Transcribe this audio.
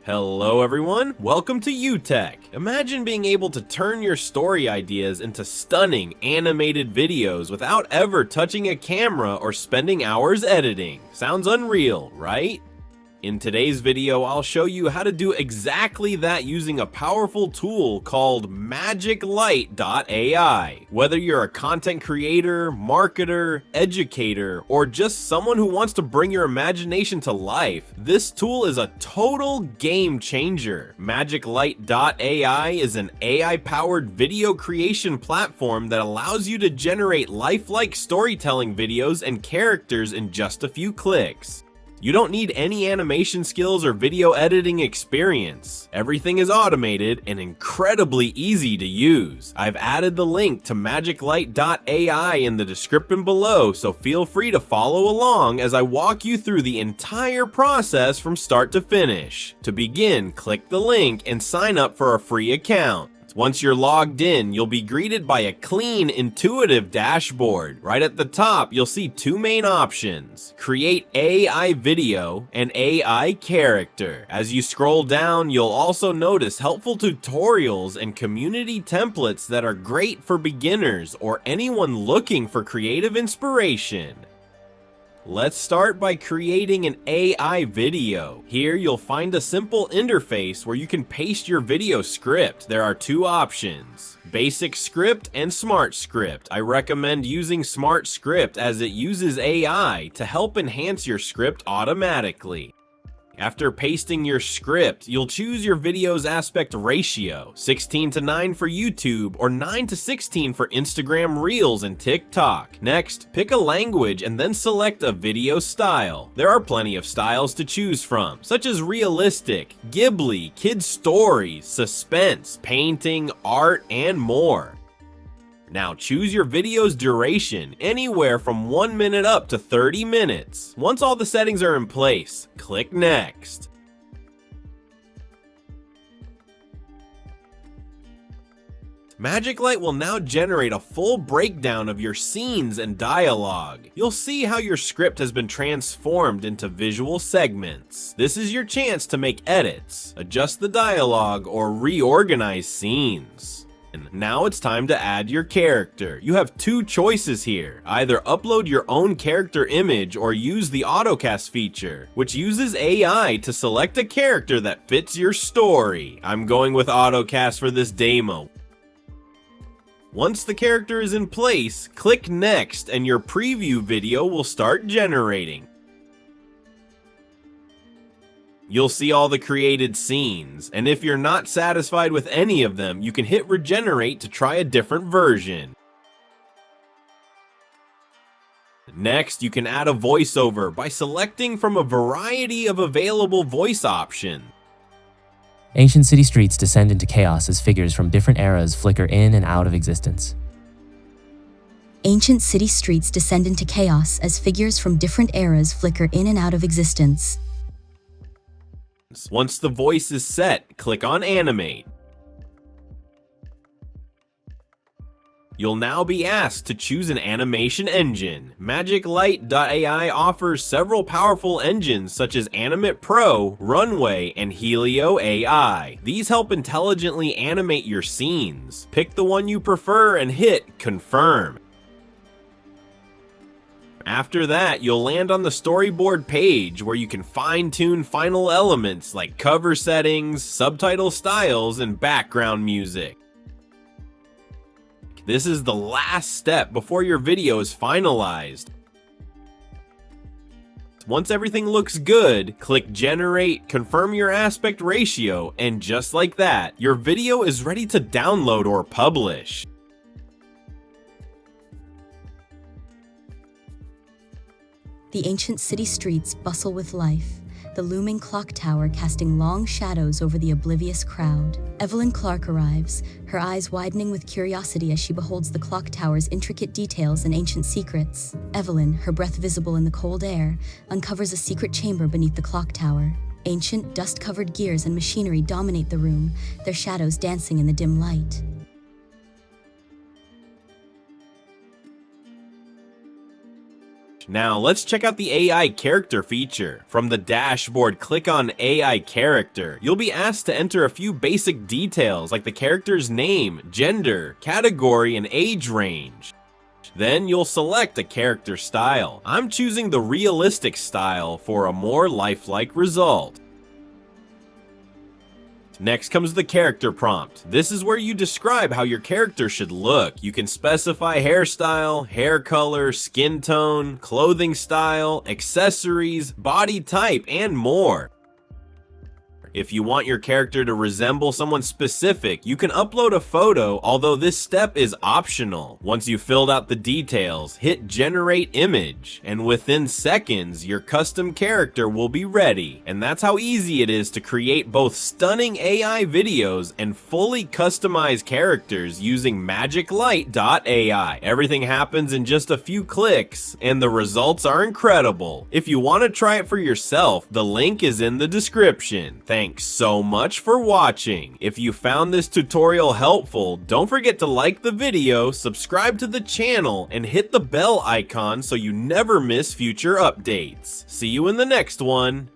Hello everyone, welcome to YouTech. Imagine being able to turn your story ideas into stunning animated videos without ever touching a camera or spending hours editing. Sounds unreal, right? In today's video, I'll show you how to do exactly that using a powerful tool called MagicLight.ai. Whether you're a content creator, marketer, educator, or just someone who wants to bring your imagination to life, this tool is a total game changer. MagicLight.ai is an AI-powered video creation platform that allows you to generate lifelike storytelling videos and characters in just a few clicks. You don't need any animation skills or video editing experience. Everything is automated and incredibly easy to use. I've added the link to MagicLight.ai in the description below, so feel free to follow along as I walk you through the entire process from start to finish. To begin, click the link and sign up for a free account. Once you're logged in, you'll be greeted by a clean, intuitive dashboard. Right at the top, you'll see two main options: create AI video and AI character. As you scroll down, you'll also notice helpful tutorials and community templates that are great for beginners or anyone looking for creative inspiration. Let's start by creating an AI video. Here you'll find a simple interface where you can paste your video script. There are two options: basic script and smart script. I recommend using smart script as it uses AI to help enhance your script automatically. After pasting your script, you'll choose your video's aspect ratio, 16:9 for YouTube or 9:16 for Instagram Reels and TikTok. Next, pick a language and then select a video style. There are plenty of styles to choose from, such as realistic, Ghibli, kids stories, suspense, painting, art, and more. Now choose your video's duration, anywhere from 1 minute up to 30 minutes. Once all the settings are in place, click Next. MagicLight will now generate a full breakdown of your scenes and dialogue. You'll see how your script has been transformed into visual segments. This is your chance to make edits, adjust the dialogue, or reorganize scenes. Now it's time to add your character. You have two choices here. Either upload your own character image or use the autocast feature, which uses AI to select a character that fits your story. I'm going with autocast for this demo. Once the character is in place, click Next and your preview video will start generating. You'll see all the created scenes, and if you're not satisfied with any of them, you can hit regenerate to try a different version. Next, you can add a voiceover by selecting from a variety of available voice options. Ancient city streets descend into chaos as figures from different eras flicker in and out of existence. Ancient city streets descend into chaos as figures from different eras flicker in and out of existence. Once the voice is set, click on Animate. You'll now be asked to choose an animation engine. MagicLight.ai offers several powerful engines such as Animate Pro, Runway, and Helio AI. These help intelligently animate your scenes. Pick the one you prefer and hit Confirm. After that, you'll land on the storyboard page where you can fine-tune final elements like cover settings, subtitle styles, and background music. This is the last step before your video is finalized. Once everything looks good, click Generate, confirm your aspect ratio, and just like that, your video is ready to download or publish. The ancient city streets bustle with life, the looming clock tower casting long shadows over the oblivious crowd. Evelyn Clark arrives, her eyes widening with curiosity as she beholds the clock tower's intricate details and ancient secrets. Evelyn, her breath visible in the cold air, uncovers a secret chamber beneath the clock tower. Ancient, dust-covered gears and machinery dominate the room, their shadows dancing in the dim light. Now let's check out the AI character feature. From the dashboard, click on AI character. You'll be asked to enter a few basic details like the character's name, gender, category, and age range. Then you'll select a character style. I'm choosing the realistic style for a more lifelike result. Next comes the character prompt. This is where you describe how your character should look. You can specify hairstyle, hair color, skin tone, clothing style, accessories, body type, and more. If you want your character to resemble someone specific, you can upload a photo, although this step is optional. Once you've filled out the details, hit generate image, and within seconds, your custom character will be ready. And that's how easy it is to create both stunning AI videos and fully customized characters using MagicLight.ai. Everything happens in just a few clicks, and the results are incredible. If you want to try it for yourself, the link is in the description. Thanks so much for watching. If you found this tutorial helpful, don't forget to like the video, subscribe to the channel, and hit the bell icon so you never miss future updates. See you in the next one.